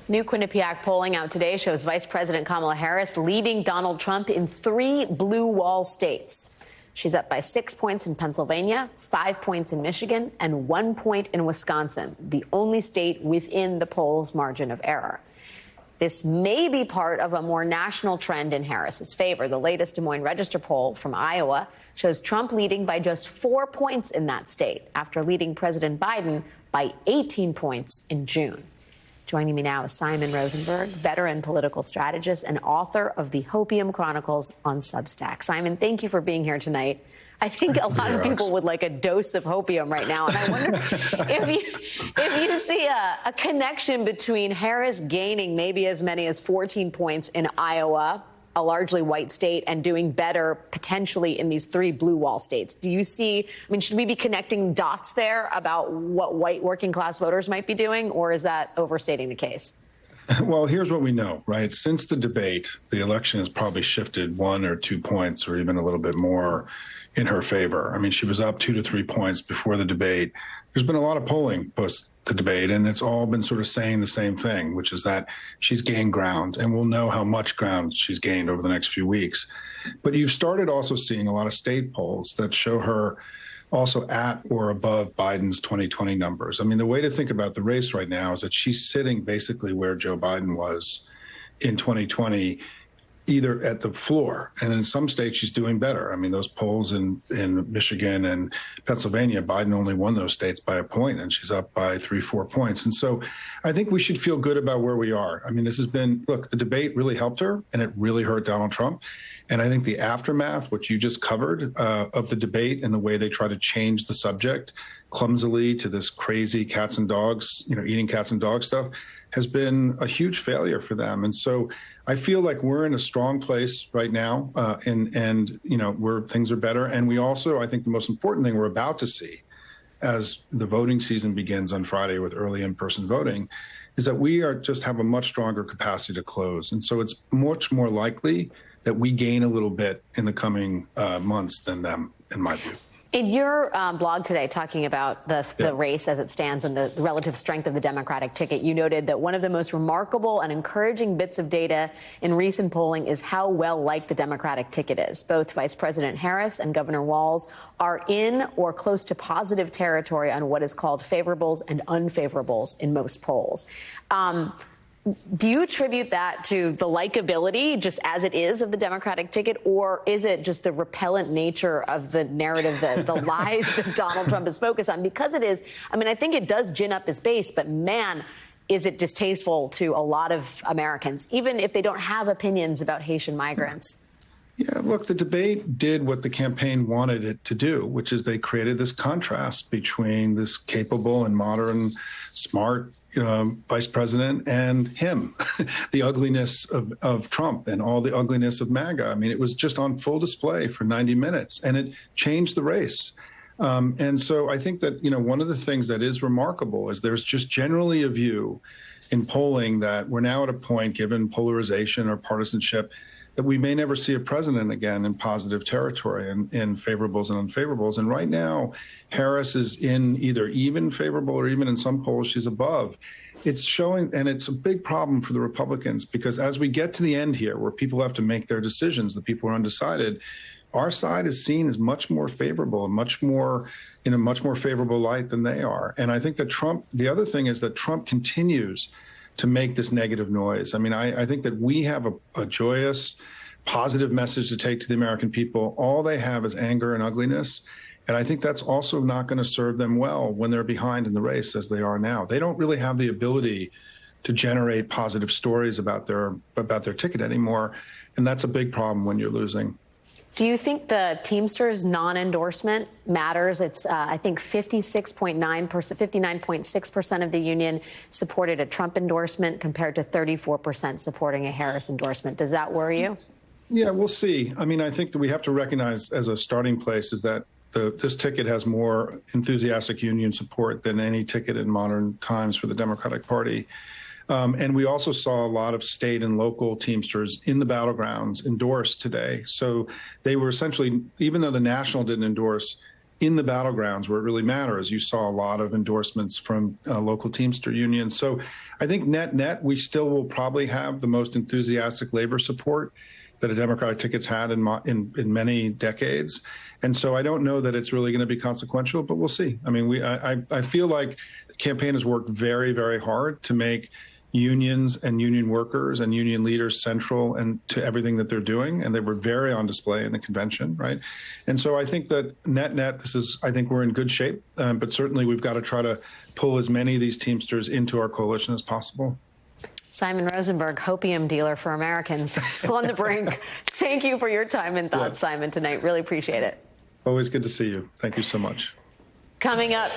New Quinnipiac polling out today shows Vice President Kamala Harris leading Donald Trump in 3 blue wall states. She's up by 6 points in Pennsylvania, 5 points in Michigan, and 1 point in Wisconsin, the only state within the poll's margin of error. This may be part of a more national trend in Harris's favor. The latest Des Moines Register poll from Iowa shows Trump leading by just 4 points in that state after leading President Biden by 18 points in June. Joining me now is Simon Rosenberg, veteran political strategist and author of the Hopium Chronicles on Substack. Simon, thank you for being here tonight. I think a lot of people would like a dose of hopium right now. And I wonder if you see a connection between Harris gaining maybe as many as 14 points in Iowa, a largely white state, and doing better potentially in these 3 blue wall states. Do you see, I mean, should we be connecting dots there about what white working class voters might be doing, or is that overstating the case? Well, here's what we know, right? Since the debate, the election has probably shifted 1 or 2 points or even a little bit more in her favor. I mean, she was up 2 to 3 points before the debate. There's been a lot of polling post the debate, and it's all been sort of saying the same thing, which is that she's gained ground, and we'll know how much ground she's gained over the next few weeks. But you've started also seeing a lot of state polls that show her also at or above Biden's 2020 numbers. I mean, the way to think about the race right now is that she's sitting basically where Joe Biden was in 2020, either at the floor, and in some states she's doing better. I mean, those polls in Michigan and Pennsylvania, Biden only won those states by a point, and she's up by 3-4 points. And so I think we should feel good about where we are. I mean, this has been, look, the debate really helped her, and it really hurt Donald Trump. And I think the aftermath, which you just covered, of the debate and the way they try to change the subject clumsily to this crazy cats and dogs, eating cats and dogs stuff, has been a huge failure for them. And so I feel like we're in a strong place right now, and where things are better. And we also, I think the most important thing we're about to see as the voting season begins on Friday with early in-person voting is that we just have a much stronger capacity to close. And so it's much more likely that we gain a little bit in the coming months than them, in my view. In your blog today, talking about the race as it stands and the relative strength of the Democratic ticket, you noted that one of the most remarkable and encouraging bits of data in recent polling is how well liked the Democratic ticket is. Both Vice President Harris and Governor Walz are in or close to positive territory on what is called favorables and unfavorables in most polls. Do you attribute that to the likability, just as it is, of the Democratic ticket, or is it just the repellent nature of the narrative, the lies that Donald Trump is focused on? Because it is, I mean, I think it does gin up his base, but man, is it distasteful to a lot of Americans, even if they don't have opinions about Haitian migrants? Yeah, look, the debate did what the campaign wanted it to do, which is they created this contrast between this capable and modern, smart vice president and him, the ugliness of Trump and all the ugliness of MAGA. I mean, it was just on full display for 90 minutes, and it changed the race. And so I think that, one of the things that is remarkable is there's just generally a view in polling that we're now at a point, given polarization or partisanship, that we may never see a president again in positive territory in favorables and unfavorables. And right now, Harris is in either even favorable or even in some polls, she's above. It's showing, and it's a big problem for the Republicans, because as we get to the end here, where people have to make their decisions, the people are undecided, our side is seen as much more favorable and much more in a much more favorable light than they are. And I think that Trump, the other thing is that Trump continues to make this negative noise. I mean, I think that we have a joyous, positive message to take to the American people. All they have is anger and ugliness. And I think that's also not going to serve them well when they're behind in the race as they are now. They don't really have the ability to generate positive stories about their ticket anymore. And that's a big problem when you're losing. Do you think the Teamsters non-endorsement matters? It's, I think, 59.6% of the union supported a Trump endorsement compared to 34% supporting a Harris endorsement. Does that worry you? Yeah, we'll see. I mean, I think that we have to recognize as a starting place is that this ticket has more enthusiastic union support than any ticket in modern times for the Democratic Party. And we also saw a lot of state and local Teamsters in the battlegrounds endorse today. So they were essentially, even though the national didn't endorse, in the battlegrounds where it really matters. You saw a lot of endorsements from local Teamster unions. So I think net, we still will probably have the most enthusiastic labor support that a Democratic ticket's had in many decades. And so I don't know that it's really going to be consequential, but we'll see. I mean, I feel like the campaign has worked very, very hard to make unions and union workers and union leaders central and to everything that they're doing. And they were very on display in the convention, right? And so I think that net, I think we're in good shape, but certainly we've got to try to pull as many of these Teamsters into our coalition as possible. Simon Rosenberg, hopium dealer for Americans, on the brink. Thank you for your time and thoughts, Simon, tonight. Really appreciate it. Always good to see you. Thank you so much. Coming up.